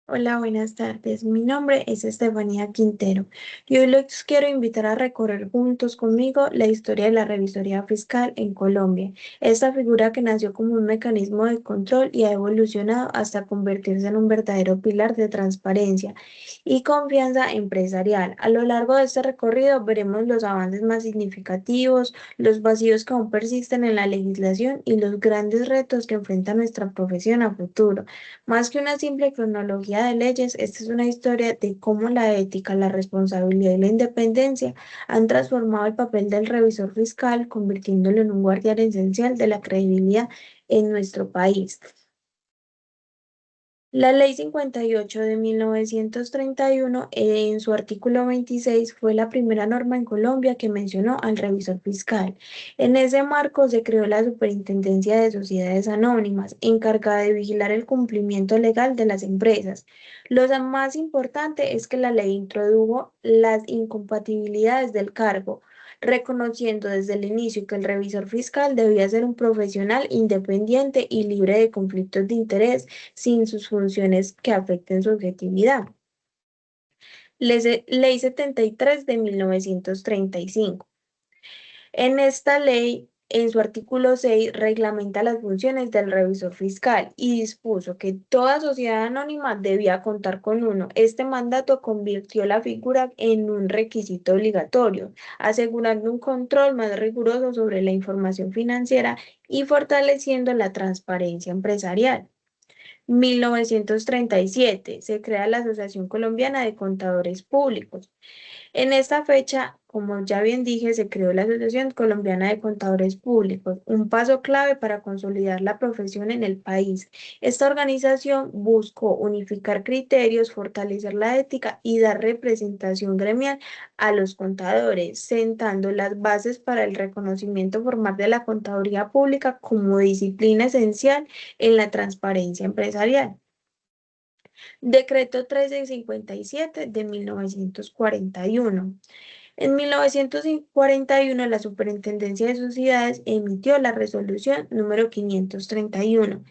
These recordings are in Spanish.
Hola, buenas tardes. Mi nombre es Estefanía Quintero y hoy los quiero invitar a recorrer juntos conmigo la historia de la revisoría fiscal en Colombia. Esta figura que nació como un mecanismo de control y ha evolucionado hasta convertirse en un verdadero pilar de transparencia y confianza empresarial. A lo largo de este recorrido veremos los avances más significativos, los vacíos que aún persisten en la legislación y los grandes retos que enfrenta nuestra profesión a futuro. Más que una simple cronología de leyes, esta es una historia de cómo la ética, la responsabilidad y la independencia han transformado el papel del revisor fiscal, convirtiéndolo en un guardián esencial de la credibilidad en nuestro país. La Ley 58 de 1931, en su artículo 26, fue la primera norma en Colombia que mencionó al revisor fiscal. En ese marco se creó la Superintendencia de Sociedades Anónimas, encargada de vigilar el cumplimiento legal de las empresas. Lo más importante es que la ley introdujo las incompatibilidades del cargo, reconociendo desde el inicio que el revisor fiscal debía ser un profesional independiente y libre de conflictos de interés sin sus funciones que afecten su objetividad. Ley 73 de 1935. En esta ley, en su artículo 6, reglamenta las funciones del revisor fiscal y dispuso que toda sociedad anónima debía contar con uno. Este mandato convirtió la figura en un requisito obligatorio, asegurando un control más riguroso sobre la información financiera y fortaleciendo la transparencia empresarial. 1937 se crea la Asociación Colombiana de Contadores Públicos. En esta fecha, como ya bien dije, se creó la Asociación Colombiana de Contadores Públicos, un paso clave para consolidar la profesión en el país. Esta organización buscó unificar criterios, fortalecer la ética y dar representación gremial a los contadores, sentando las bases para el reconocimiento formal de la contaduría pública como disciplina esencial en la transparencia empresarial. Decreto 1357 de 1941. En 1941, la Superintendencia de Sociedades emitió la resolución número 531.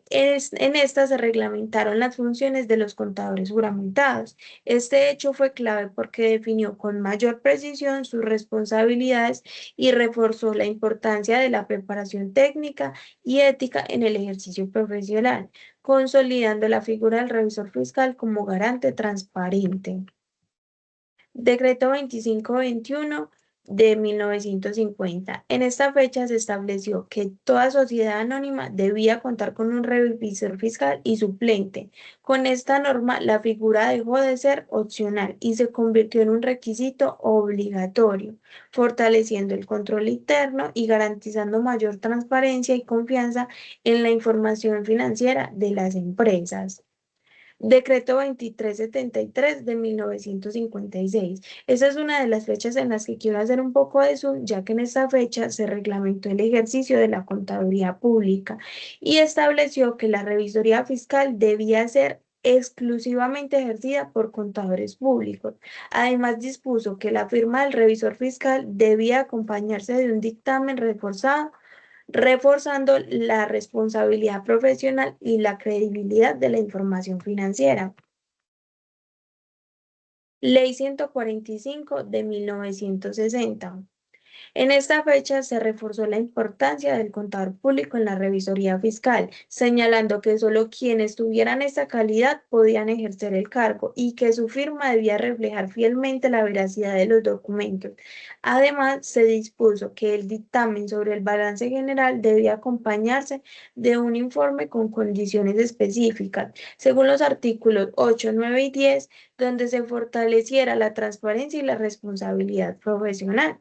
En esta se reglamentaron las funciones de los contadores juramentados. Este hecho fue clave porque definió con mayor precisión sus responsabilidades y reforzó la importancia de la preparación técnica y ética en el ejercicio profesional, consolidando la figura del revisor fiscal como garante transparente. Decreto 2521 de 1950. En esta fecha se estableció que toda sociedad anónima debía contar con un revisor fiscal y suplente. Con esta norma, la figura dejó de ser opcional y se convirtió en un requisito obligatorio, fortaleciendo el control interno y garantizando mayor transparencia y confianza en la información financiera de las empresas. Decreto 2373 de 1956. Esa es una de las fechas en las que quiero hacer un poco de zoom, ya que en esta fecha se reglamentó el ejercicio de la contaduría pública y estableció que la revisoría fiscal debía ser exclusivamente ejercida por contadores públicos. Además, dispuso que la firma del revisor fiscal debía acompañarse de un dictamen reforzado reforzando la responsabilidad profesional y la credibilidad de la información financiera. Ley 145 de 1960. En esta fecha se reforzó la importancia del contador público en la revisoría fiscal, señalando que solo quienes tuvieran esta calidad podían ejercer el cargo y que su firma debía reflejar fielmente la veracidad de los documentos. Además, se dispuso que el dictamen sobre el balance general debía acompañarse de un informe con condiciones específicas, según los artículos 8, 9 y 10, donde se fortaleciera la transparencia y la responsabilidad profesional.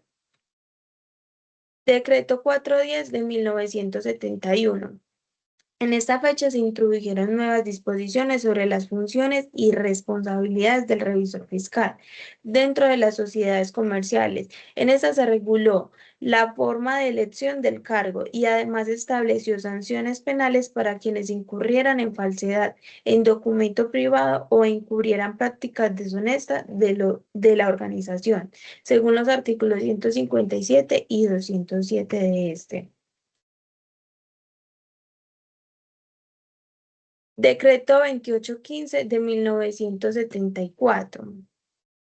Decreto 410 de 1971. En esta fecha se introdujeron nuevas disposiciones sobre las funciones y responsabilidades del revisor fiscal dentro de las sociedades comerciales. En esta se reguló la forma de elección del cargo y además estableció sanciones penales para quienes incurrieran en falsedad en documento privado o encubrieran prácticas deshonestas de la organización, según los artículos 157 y 207 de este. Decreto 2815 de 1974.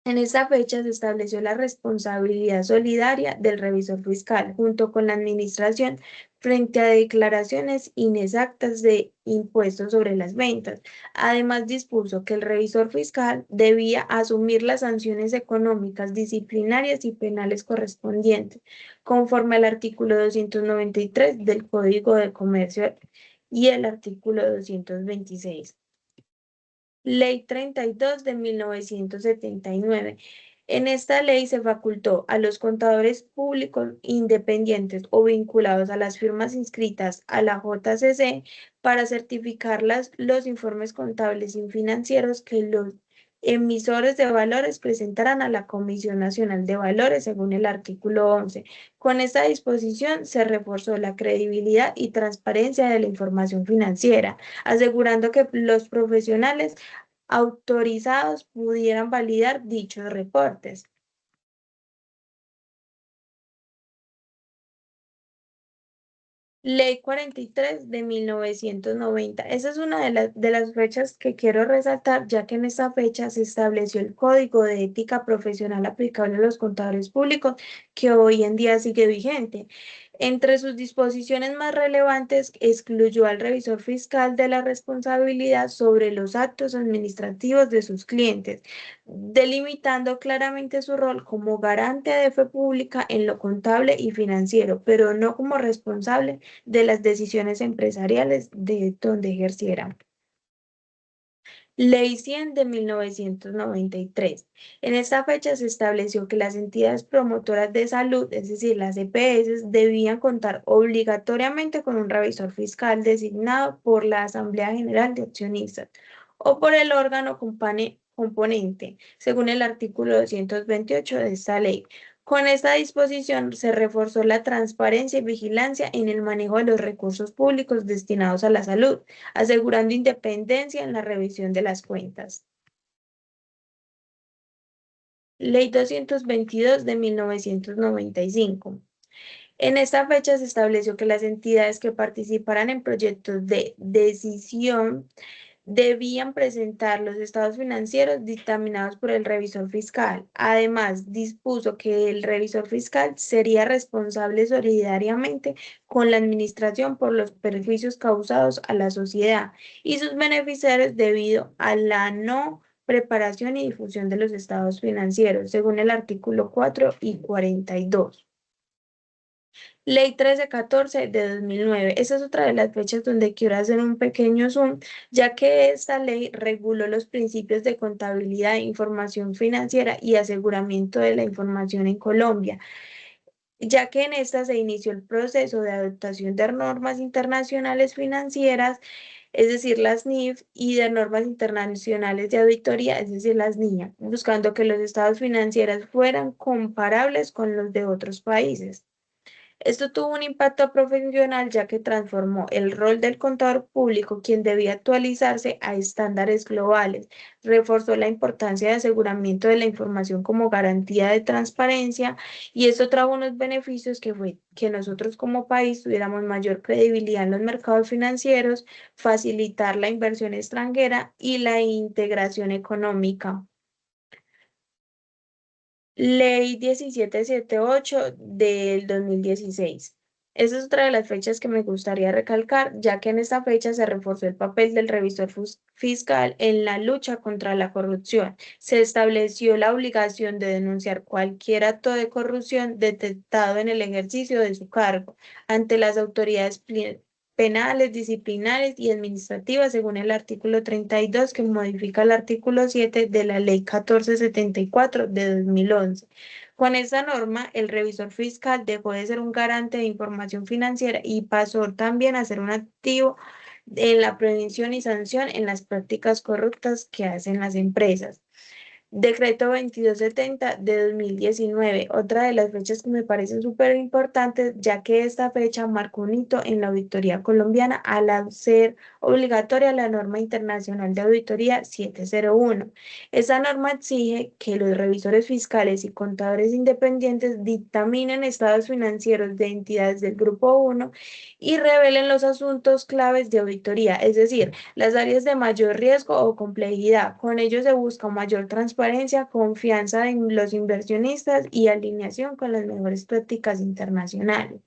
En esa fecha se estableció la responsabilidad solidaria del revisor fiscal junto con la administración frente a declaraciones inexactas de impuestos sobre las ventas. Además, dispuso que el revisor fiscal debía asumir las sanciones económicas, disciplinarias y penales correspondientes, conforme al artículo 293 del Código de Comercio y el artículo 226. Ley 32 de 1979. En esta ley se facultó a los contadores públicos independientes o vinculados a las firmas inscritas a la JCC para certificar los informes contables y financieros que los emisores de valores presentarán a la Comisión Nacional de Valores según el artículo 11. Con esta disposición se reforzó la credibilidad y transparencia de la información financiera, asegurando que los profesionales autorizados pudieran validar dichos reportes. Ley 43 de 1990. Esa es una de las fechas que quiero resaltar, ya que en esta fecha se estableció el Código de Ética Profesional aplicable a los contadores públicos, que hoy en día sigue vigente. Entre sus disposiciones más relevantes, excluyó al revisor fiscal de la responsabilidad sobre los actos administrativos de sus clientes, delimitando claramente su rol como garante de fe pública en lo contable y financiero, pero no como responsable de las decisiones empresariales de donde ejerciera. Ley 100 de 1993. En esta fecha se estableció que las entidades promotoras de salud, es decir, las EPS, debían contar obligatoriamente con un revisor fiscal designado por la Asamblea General de Accionistas o por el órgano componente, según el artículo 228 de esta ley. Con esta disposición se reforzó la transparencia y vigilancia en el manejo de los recursos públicos destinados a la salud, asegurando independencia en la revisión de las cuentas. Ley 222 de 1995. En esta fecha se estableció que las entidades que participaran en proyectos de decisión debían presentar los estados financieros dictaminados por el revisor fiscal. Además, dispuso que el revisor fiscal sería responsable solidariamente con la administración por los perjuicios causados a la sociedad y sus beneficiarios debido a la no preparación y difusión de los estados financieros, según el artículo 4 y 42. Ley 1314 de 2009. Esa es otra de las fechas donde quiero hacer un pequeño zoom, ya que esta ley reguló los principios de contabilidad, información financiera y aseguramiento de la información en Colombia, ya que en esta se inició el proceso de adoptación de normas internacionales financieras, es decir, las NIF, y de normas internacionales de auditoría, es decir, las NIA, buscando que los estados financieros fueran comparables con los de otros países. Esto tuvo un impacto profesional ya que transformó el rol del contador público, quien debía actualizarse a estándares globales, reforzó la importancia de aseguramiento de la información como garantía de transparencia y esto trajo unos beneficios que fue que nosotros como país tuviéramos mayor credibilidad en los mercados financieros, facilitar la inversión extranjera y la integración económica. Ley 1778 del 2016. Esa es otra de las fechas que me gustaría recalcar, ya que en esta fecha se reforzó el papel del revisor fiscal en la lucha contra la corrupción. Se estableció la obligación de denunciar cualquier acto de corrupción detectado en el ejercicio de su cargo ante las autoridades penales, disciplinares y administrativas, según el artículo 32, que modifica el artículo 7 de la Ley 1474 de 2011. Con esta norma, el revisor fiscal dejó de ser un garante de información financiera y pasó también a ser un activo en la prevención y sanción en las prácticas corruptas que hacen las empresas. Decreto 2270 de 2019, otra de las fechas que me parecen súper importantes, ya que esta fecha marcó un hito en la auditoría colombiana al hacer obligatoria la norma internacional de auditoría 701. Esta norma exige que los revisores fiscales y contadores independientes dictaminen estados financieros de entidades del Grupo 1 y revelen los asuntos claves de auditoría, es decir, las áreas de mayor riesgo o complejidad. Con ello se busca mayor transparencia, confianza en los inversionistas y alineación con las mejores prácticas internacionales.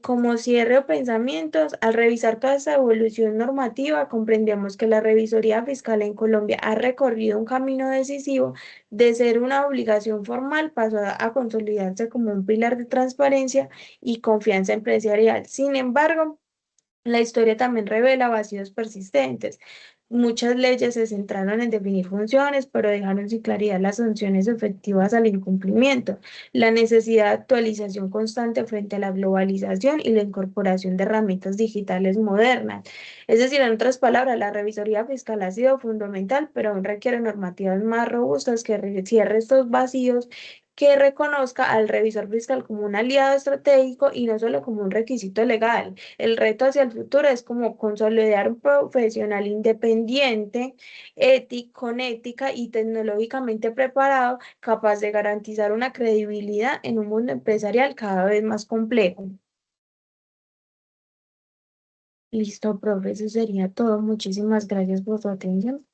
Como cierre o pensamientos, al revisar toda esta evolución normativa, comprendemos que la revisoría fiscal en Colombia ha recorrido un camino decisivo de ser una obligación formal, pasó a consolidarse como un pilar de transparencia y confianza empresarial. Sin embargo, la historia también revela vacíos persistentes. Muchas leyes se centraron en definir funciones, pero dejaron sin claridad las sanciones efectivas al incumplimiento, la necesidad de actualización constante frente a la globalización y la incorporación de herramientas digitales modernas. Es decir, en otras palabras, la revisoría fiscal ha sido fundamental, pero aún requiere normativas más robustas que cierren estos vacíos, que reconozca al revisor fiscal como un aliado estratégico y no solo como un requisito legal. El reto hacia el futuro es como consolidar un profesional independiente, ético, con ética y tecnológicamente preparado, capaz de garantizar una credibilidad en un mundo empresarial cada vez más complejo. Listo, profe, eso sería todo. Muchísimas gracias por su atención.